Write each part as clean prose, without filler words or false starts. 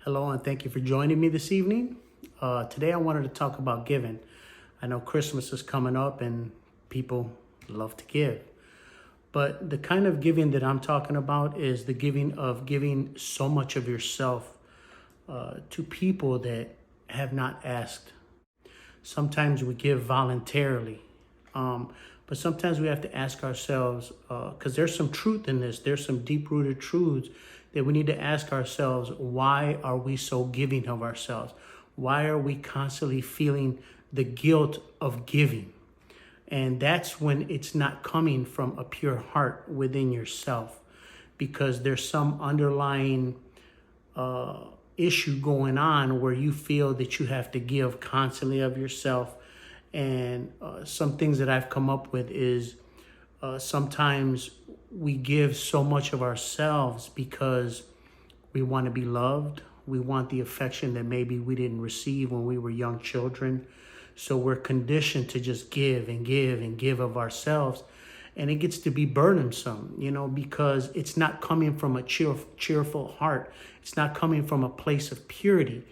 Hello, and thank you for joining me this evening. Today, I wanted to talk about giving. I know Christmas is coming up and people love to give. But the kind of giving that I'm talking about is the giving so much of yourself to people that have not asked. Sometimes we give voluntarily, but sometimes we have to ask ourselves, because there's some truth in this, there's some deep rooted truths that we need to ask ourselves. Why are we so giving of ourselves? Why are we constantly feeling the guilt of giving? And that's when it's not coming from a pure heart within yourself, because there's some underlying issue going on where you feel that you have to give constantly of yourself. And some things that I've come up with is sometimes we give so much of ourselves because we want to be loved. We want the affection that maybe we didn't receive when we were young children. So we're conditioned to just give and give and give of ourselves. And it gets to be burdensome, because it's not coming from a cheerful heart. It's not coming from a place of purity.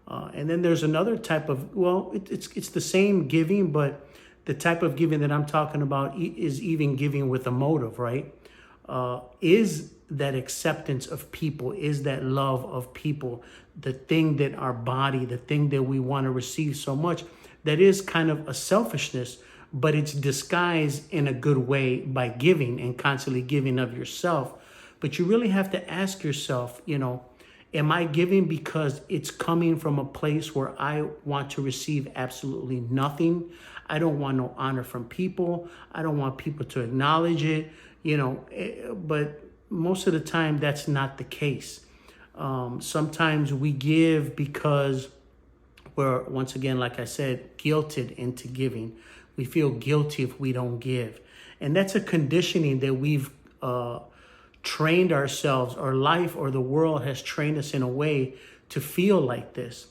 And then there's another type of, it's the same giving, but the type of giving that I'm talking about is even giving with a motive, right? Is that acceptance of people, is that love of people, the thing that our body, the thing that we want to receive so much, that is kind of a selfishness, but it's disguised in a good way by giving and constantly giving of yourself. But you really have to ask yourself, am I giving because it's coming from a place where I want to receive absolutely nothing? I don't want no honor from people. I don't want people to acknowledge it, but most of the time that's not the case. Sometimes we give because we're, once again, like I said, guilted into giving. We feel guilty if we don't give. And that's a conditioning that we've trained ourselves, or life or the world has trained us in a way to feel like this.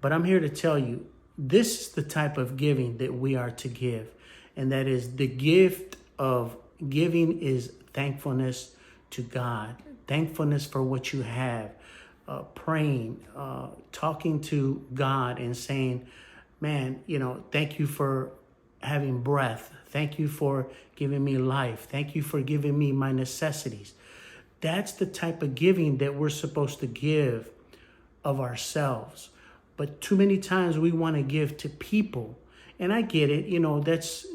But I'm here to tell you, this is the type of giving that we are to give. And that is, the gift of giving is thankfulness to God, thankfulness for what you have, praying, talking to God and saying, man, thank you for having breath. Thank you for giving me life. Thank you for giving me my necessities. That's the type of giving that we're supposed to give of ourselves. But too many times we want to give to people. And I get it, that's,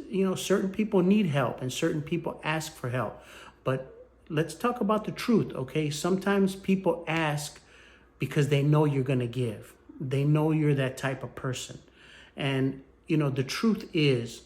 certain people need help and certain people ask for help. But let's talk about the truth, okay? Sometimes people ask because they know you're going to give. They know you're that type of person. And, the truth is,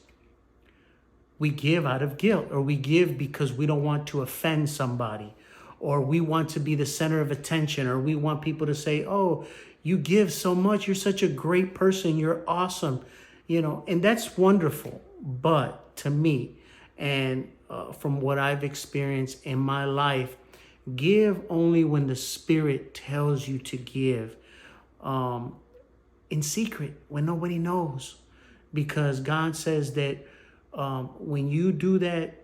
we give out of guilt, or we give because we don't want to offend somebody, or we want to be the center of attention, or we want people to say, oh, you give so much, you're such a great person, you're awesome, and that's wonderful. But to me, and from what I've experienced in my life, give only when the Spirit tells you to give, in secret, when nobody knows. Because God says that when you do that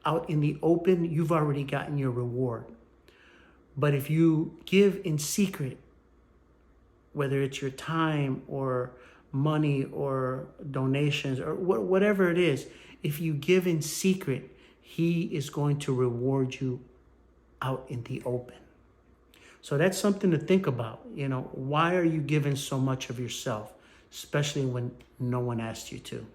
out in the open, you've already gotten your reward. But if you give in secret, whether it's your time or money or donations or whatever it is, if you give in secret, He is going to reward you out in the open. So that's something to think about. Why are you giving so much of yourself, especially when no one asked you to?